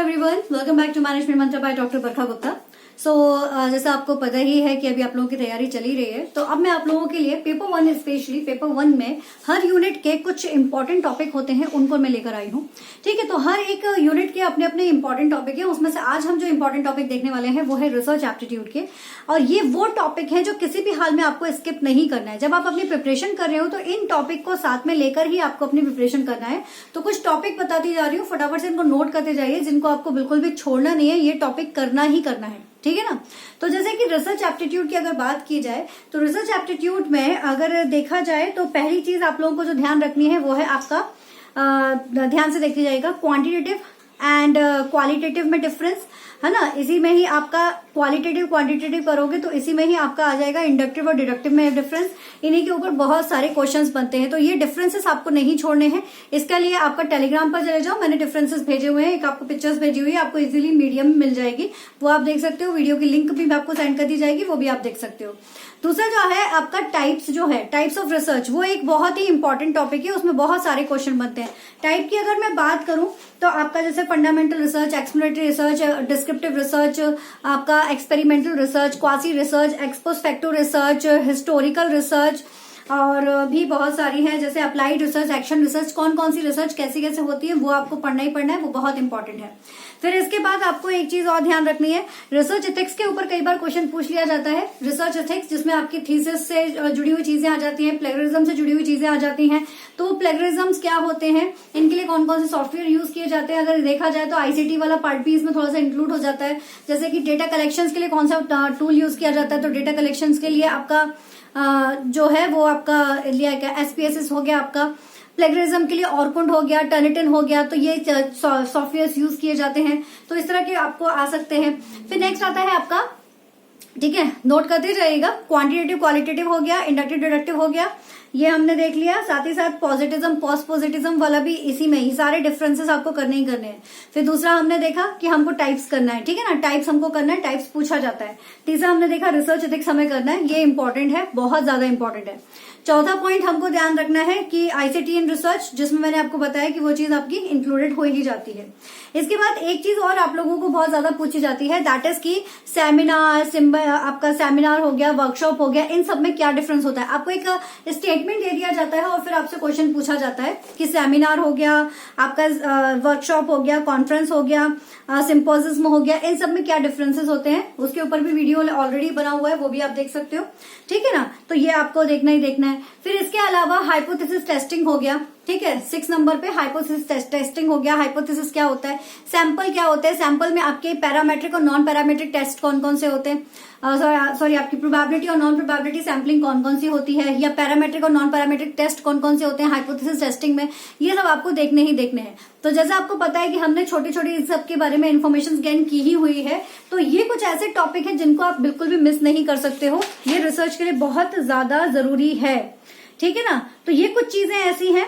Everyone, welcome back to management mantra by doctor Barkha Gupta. जैसा आपको पता ही है कि अभी आप लोगों की तैयारी चली रही है, तो अब मैं आप लोगों के लिए पेपर 1 स्पेशली पेपर 1 में हर यूनिट के कुछ इंपॉर्टेंट टॉपिक होते हैं, उनको मैं लेकर आई हूँ। ठीक है, तो हर एक यूनिट के अपने अपने इंपॉर्टेंट टॉपिक है। उसमें से आज हम जो इंपॉर्टेंट टॉपिक देखने वाले हैं वो है रिसर्च एप्टीट्यूड के। और ये वो टॉपिक है जो किसी भी हाल में आपको स्किप नहीं करना है। जब आप अपनी प्रिपरेशन कर रहे हो तो इन टॉपिक को साथ में लेकर ही आपको अपनी प्रिपरेशन करना है। तो कुछ टॉपिक बताती जा रही हूँ, फटाफट से इनको नोट करते जाइए, जिनको आपको बिल्कुल भी छोड़ना नहीं है। ये टॉपिक करना ही करना है, ठीक है ना। तो जैसे कि रिसर्च एप्टीट्यूड की अगर बात की जाए तो रिसर्च एप्टीट्यूड में अगर देखा जाए तो पहली चीज आप लोगों को जो ध्यान रखनी है वो है आपका, ध्यान से देखते जाइएगा, क्वांटिटेटिव एंड क्वालिटेटिव में डिफरेंस है ना। इसी में ही आपका क्वालिटेटिव क्वांटिटेटिव करोगे तो इसी में ही आपका आ जाएगा इंडक्टिव और डिडक्टिव में डिफरेंस। इन्हीं के ऊपर बहुत सारे क्वेश्चंस बनते हैं, तो ये डिफरेंसेस आपको नहीं छोड़ने हैं। इसके लिए आपका टेलीग्राम पर चले जाओ, मैंने डिफरेंसेस भेजे हुए हैं, एक आपको पिक्चर्स भेजी हुई है, आपको इजीली मीडियम में मिल जाएगी, वो आप देख सकते हो। वीडियो की लिंक भी आपको सेंड कर दी जाएगी, वो भी आप देख सकते हो। दूसरा जो है आपका टाइप्स, जो है टाइप्स ऑफ रिसर्च, वो एक बहुत ही इंपॉर्टेंट टॉपिक है। उसमें बहुत सारे क्वेश्चन बनते हैं। टाइप की अगर मैं बात करूं तो आपका जैसे fundamental research, exploratory research, descriptive research, आपका experimental research, quasi research, ex post facto research, historical research, और भी बहुत सारी है, जैसे अप्लाइड रिसर्च, एक्शन रिसर्च। कौन कौन सी रिसर्च कैसे कैसे होती है वो आपको पढ़ना ही पढ़ना है, वो बहुत इंपॉर्टेंट है। फिर इसके बाद आपको एक चीज और ध्यान रखनी है, रिसर्च एथिक्स के ऊपर कई बार क्वेश्चन पूछ लिया जाता है। रिसर्च एथिक्स जिसमें आपकी थीसिस से जुड़ी हुई चीजें आ जाती हैं, प्लेगरिज्म से जुड़ी हुई चीजें आ जाती हैं। तो प्लेगरिज्म्स क्या होते हैं, इनके लिए कौन कौन से सॉफ्टवेयर यूज किए जाते हैं, अगर देखा जाए तो आईसीटी वाला पार्ट भी इसमें थोड़ा सा इंक्लूड हो जाता है। जैसे कि डेटा कलेक्शन के लिए कौन सा टूल यूज किया जाता है, तो डेटा कलेक्शन के लिए आपका जो है वो आपका लिया क्या, एसपीएसएस हो गया आपका। प्लेगरिज्म के लिए ऑर्कुंड हो गया, टर्निटिन हो गया, तो ये सॉफ्टवेयर यूज किए जाते हैं। तो इस तरह के आपको आ सकते हैं। फिर नेक्स्ट आता है आपका, ठीक है, नोट करते जाइएगा, क्वांटिटेटिव क्वालिटेटिव हो गया, इंडक्टिव डिडक्टिव हो गया, ये हमने देख लिया। साथ ही साथ पॉजिटिज्म पोस्ट पॉजिटिज्म वाला भी इसी में ही, सारे डिफरेंसेस आपको करने ही करने हैं। फिर दूसरा हमने देखा कि हमको टाइप्स करना है, ठीक है ना, टाइप्स हमको करना है, टाइप्स पूछा जाता है। तीसरा हमने देखा रिसर्च एथिक्स हमें करना है, ये इंपॉर्टेंट है, बहुत ज्यादा इंपॉर्टेंट है। चौथा पॉइंट हमको ध्यान रखना है कि आईसीटी इन रिसर्च, जिसमें मैंने आपको बताया कि वो चीज आपकी इंक्लूडेड हो ही जाती है। इसके बाद एक चीज और आप लोगों को बहुत ज्यादा पूछी जाती है, दैट इज की सेमिनार, आपका सेमिनार हो गया, वर्कशॉप हो गया, इन सब में क्या डिफरेंस होता है। आपको एक स्टेटमेंट दे दिया जाता है और फिर आपसे क्वेश्चन पूछा जाता है कि सेमिनार हो गया, आपका वर्कशॉप हो गया, कॉन्फ्रेंस हो गया, सिंपोजिज्म हो गया, इन सब में क्या डिफरेंसेस होते हैं। उसके ऊपर भी वीडियो ऑलरेडी बना हुआ है, वो भी आप देख सकते हो, ठीक है ना। तो ये आपको देखना ही देखना है। फिर इसके अलावा हाइपोथेसिस टेस्टिंग हो गया, ठीक है, 6 नंबर पे हाइपोथेसिस टेस्टिंग हो गया। हाइपोथेसिस क्या होता है, सैंपल क्या होते हैं, सैंपल में आपके पैरामेट्रिक और नॉन पैरामेट्रिक टेस्ट कौन कौन से होते हैं, सॉरी आपकी प्रोबेबिलिटी और नॉन प्रोबेबिलिटी सैंपलिंग कौन कौन सी होती है, या पैरामेट्रिक और नॉन पैरामेट्रिक टेस्ट कौन कौन से होते हैं हाइपोथेसिस टेस्टिंग में, ये सब आपको देखने ही देखने हैं। तो जैसा आपको पता है कि हमने छोटी छोटी इन सब के बारे में इन्फॉर्मेशन गेन की ही हुई है, तो ये कुछ ऐसे टॉपिक है जिनको आप बिल्कुल भी मिस नहीं कर सकते हो। ये रिसर्च के लिए बहुत ज्यादा जरूरी है, ठीक है ना। तो ये कुछ चीजें ऐसी हैं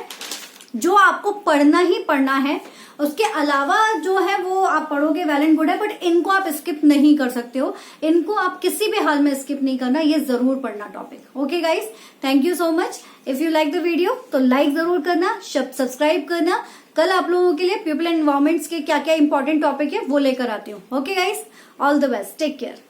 जो आपको पढ़ना ही पढ़ना है। उसके अलावा जो है वो आप पढ़ोगे वेल एंड गुड है, बट इनको आप स्किप नहीं कर सकते हो। इनको आप किसी भी हाल में स्किप नहीं करना, ये जरूर पढ़ना topic. Okay guys, thank you so much. If you like the video तो लाइक जरूर करना, सब्सक्राइब करना। कल आप लोगों के लिए पीपल एंड एनवायरमेंट्स के क्या क्या इंपॉर्टेंट टॉपिक है वो लेकर आती हूँ। Okay guys, all the best, take care.